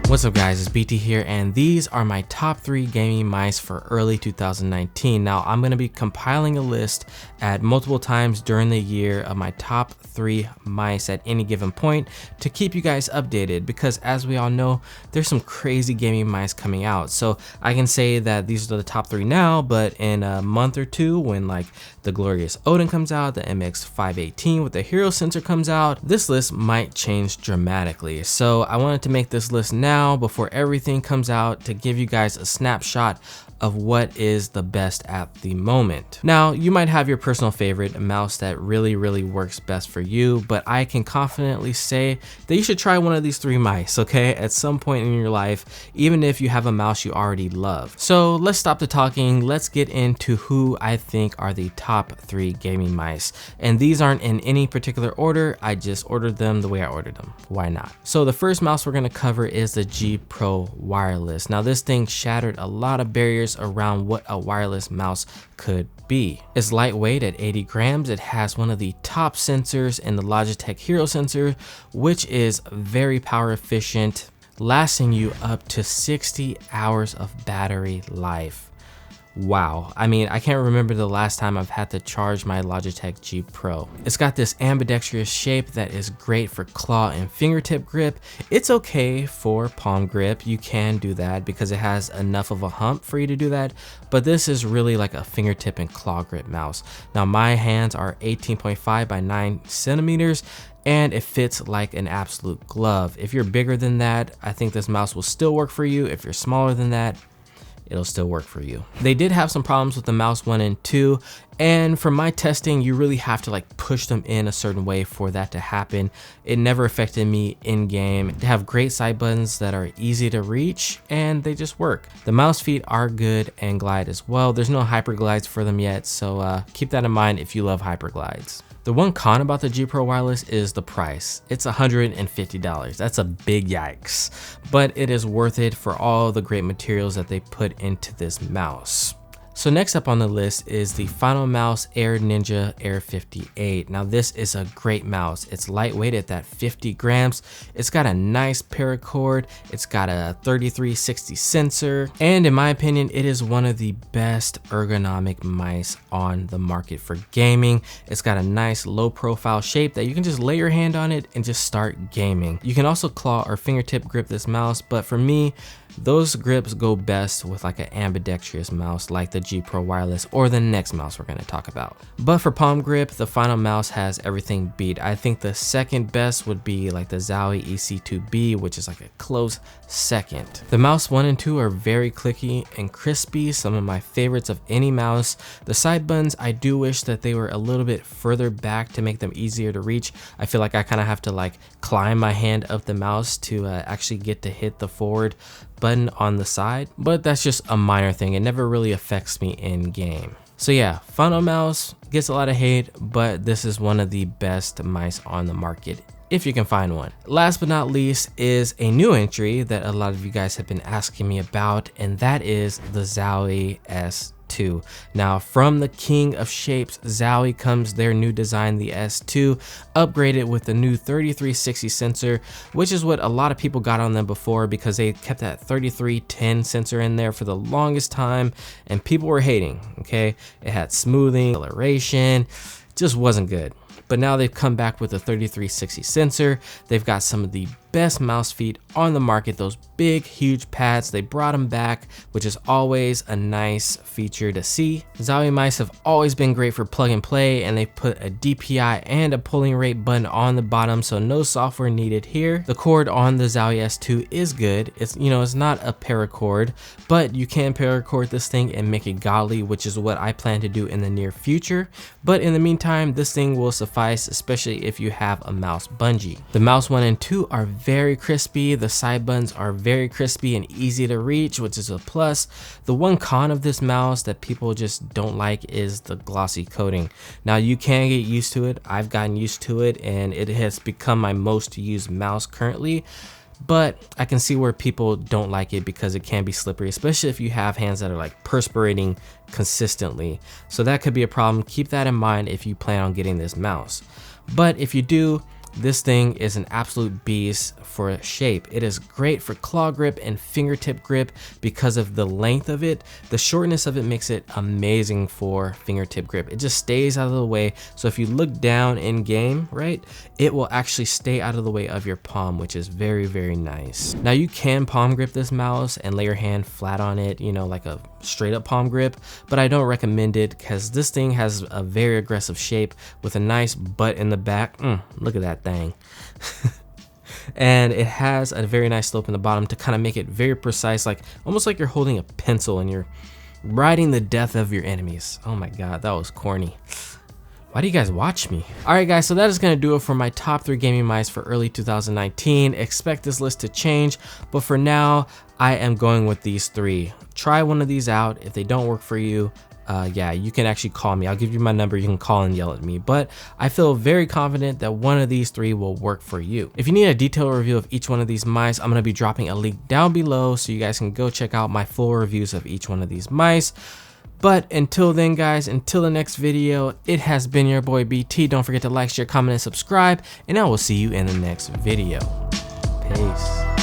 What's up guys, it's BT here, and these are my top 3 gaming mice for early 2019. Now I'm going to be compiling a list at multiple times during the year of my top 3 mice at any given point to keep you guys updated, because as we all know, there's some crazy gaming mice coming out. So I can say that these are the top 3 now, but in a month or two when like the glorious Odin comes out, the MX518 with the hero sensor comes out, this list might change dramatically. So I wanted to make this list now before everything comes out to give you guys a snapshot of what is the best at the moment. Now, you might have your personal favorite, a mouse that really works best for you, but I can confidently say that you should try one of these 3 mice, okay, at some point in your life, even if you have a mouse you already love. So let's stop the talking, let's get into who I think are the top 3 gaming mice. And these aren't in any particular order, I just ordered them the way I ordered them. Why not? So the first mouse we're gonna cover is the G Pro Wireless. Now this thing shattered a lot of barriers around what a wireless mouse could be. It's lightweight at 80 grams. It has one of the top sensors in the Logitech Hero sensor, which is very power efficient, lasting you up to 60 hours of battery life. Wow, I mean, I can't remember the last time I've had to charge my Logitech G Pro. It's got this ambidextrous shape that is great for claw and fingertip grip. It's okay for palm grip, you can do that because it has enough of a hump for you to do that, but this is really like a fingertip and claw grip mouse. Now my hands are 18.5 by 9 centimeters, and it fits like an absolute glove. If you're bigger than that, I think this mouse will still work for you. If you're smaller than that, it'll still work for you. They did have some problems with the mouse 1 and 2, and from my testing, you really have to like push them in a certain way for that to happen. It never affected me in game. They have great side buttons that are easy to reach, and they just work. The mouse feet are good and glide as well. There's no hyper glides for them yet, so keep that in mind if you love hyper glides. The one con about the G Pro Wireless is the price. It's $150. That's a big yikes, but it is worth it for all the great materials that they put into this mouse. So next up on the list is the Final Mouse Air Ninja Air 58. Now this is a great mouse. It's lightweight at that 50 grams. It's got a nice paracord. It's got a 3360 sensor. And in my opinion, it is one of the best ergonomic mice on the market for gaming. It's got a nice low profile shape that you can just lay your hand on it and just start gaming. You can also claw or fingertip grip this mouse, but for me, those grips go best with like an ambidextrous mouse like the G Pro Wireless or the next mouse we're going to talk about. But for palm grip, the Final Mouse has everything beat. I think the second best would be like the Zowie EC2B, which is like a close second. The mouse 1 and 2 are very clicky and crispy, some of my favorites of any mouse. The side buttons, I do wish that they were a little bit further back to make them easier to reach. I feel like I kind of have to like climb my hand up the mouse to actually get to hit the forward button on the side, but that's just a minor thing. It never really affects me in game. So yeah, Final Mouse gets a lot of hate, but this is one of the best mice on the market if you can find one. Last but not least is a new entry that a lot of you guys have been asking me about, and that is the Zowie S2. Now from the king of shapes, Zowie, comes their new design, the S2, upgraded with the new 3360 sensor, which is what a lot of people got on them before because they kept that 3310 sensor in there for the longest time and people were hating, okay? It had smoothing, acceleration, just wasn't good. But now they've come back with a 3360 sensor. They've got some of the best mouse feet on the market, those big huge pads. They brought them back, which is always a nice feature to see. Zowie mice have always been great for plug and play, and they put a DPI and a pulling rate button on the bottom, so no software needed here. The cord on the Zowie S2 is good. It's, you know, it's not a paracord, but you can paracord this thing and make it godly, which is what I plan to do in the near future. But in the meantime, this thing will suffice, especially if you have a mouse bungee. The mouse 1 and 2 are very crispy. The side buttons are very crispy and easy to reach, which is a plus. The one con of this mouse that people just don't like is the glossy coating. Now you can get used to it. I've gotten used to it and it has become my most used mouse currently. But I can see where people don't like it because it can be slippery, especially if you have hands that are like perspirating consistently. So that could be a problem. Keep that in mind if you plan on getting this mouse. But if you do, this thing is an absolute beast for shape. It is great for claw grip and fingertip grip because of the length of it. The shortness of it makes it amazing for fingertip grip. It just stays out of the way. So if you look down in game, right, it will actually stay out of the way of your palm, which is very, very nice. Now you can palm grip this mouse and lay your hand flat on it, you know, like a straight up palm grip, but I don't recommend it because this thing has a very aggressive shape with a nice butt in the back. Look at that thing. And it has a very nice slope in the bottom to kind of make it very precise, like almost like you're holding a pencil and you're writing the death of your enemies. Oh my god, that was corny. Why do you guys watch me? Alright guys, so that is going to do it for my top 3 gaming mice for early 2019. Expect this list to change, but for now, I am going with these 3. Try one of these out. If they don't work for you, yeah, you can actually call me. I'll give you my number. You can call and yell at me, but I feel very confident that one of these 3 will work for you. If you need a detailed review of each one of these mice, I'm going to be dropping a link down below so you guys can go check out my full reviews of each one of these mice. But until then guys, until the next video, it has been your boy BT. Don't forget to like, share, comment, and subscribe, and I will see you in the next video. Peace.